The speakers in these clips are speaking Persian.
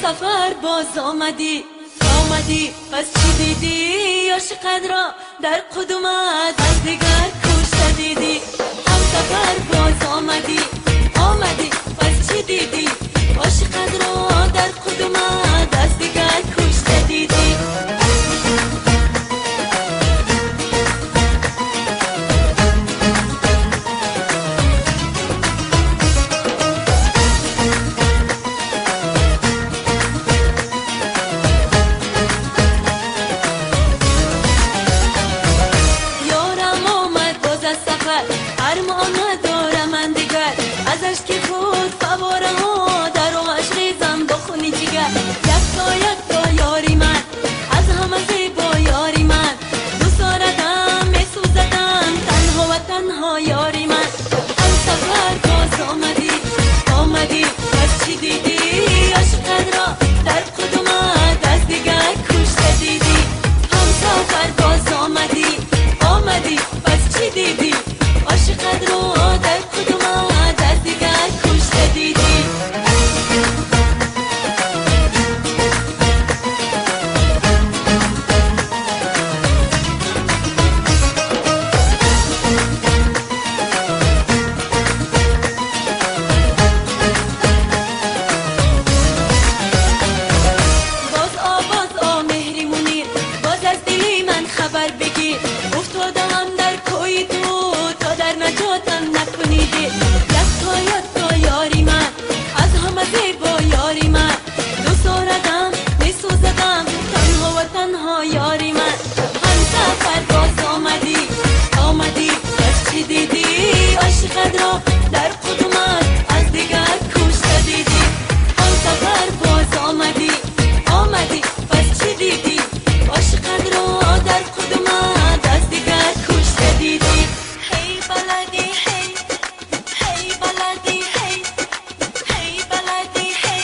سفر باز آمدی پس چی دیدی؟ عاشقت را در کدومت از دیگر کشته دیدی؟ هم سفر باز آمدی پس چی دیدی؟ عاشقت را در کدومت از دیگر کشته دیدی؟ ارمان ندارم من دیگر ازش که خود فواره ها در آمش ریزم بخونی جگر. یک تا یاری من از همه زیبا یاری من دوست دارم میسوزدم تنها و تنها یاری من. هم سفر باز آمدی پس چی دیدی؟ عاشقت را در کدومت از دیگر کشته دیدی؟ هم سفر باز آمدی پس چی دیدی؟ عاشقت رو در کدومت از دیگر کشته دیدی؟ باز آ مهری منیر باز از دلی من خبر بگیر. افتادم در کوی تو تا در نجاتم نکنیدی. یک تا یاری من از همه زیبا یاری من دوست دارم میسوزدم تنها و تنها یاری من. هم سفر باز آمدی پس چی دیدی؟ عاشقت را در کدومت از دیگر کشته دیدی؟ هم سفر باز آمدی پس چی دیدی؟ عاشقت را در کدومت از دیگر کشته دیدی؟ هی بلدی هی بلدی هی بلدی هی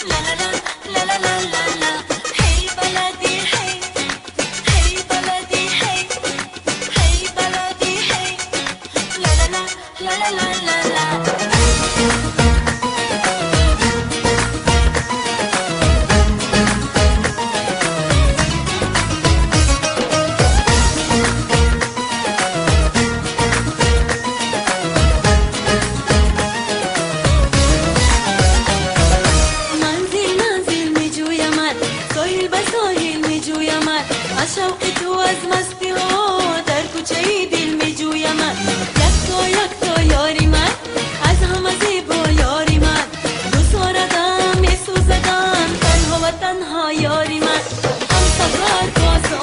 لا لا لا لا لا لا لا هی بلدی هی بلدی هی بلدی هی لا لا لا لا لا لا. از شوق تو از مستی ها در کوچه دل می جویم. یک تا یاری من از همه زیبا یاری من دوست دارم میسوزدم تنها و تنها یاری من. هم سفر باز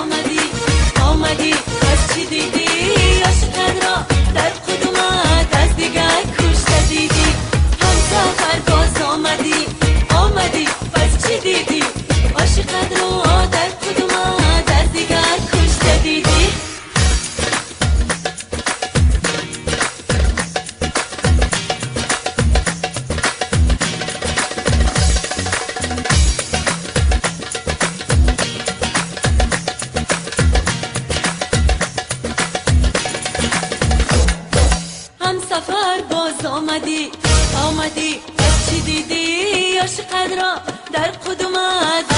آمدی پس چی دیدی؟ عاشقت را در کدومت از دیگر کشته دیدی؟ هم سفر باز آمدی پس چی دیدی؟ عاشقت را در کدومت از دیگر کشته دیدی؟ هم سفر باز آمدی پس چی دیدی؟ عاشقت را در کدومت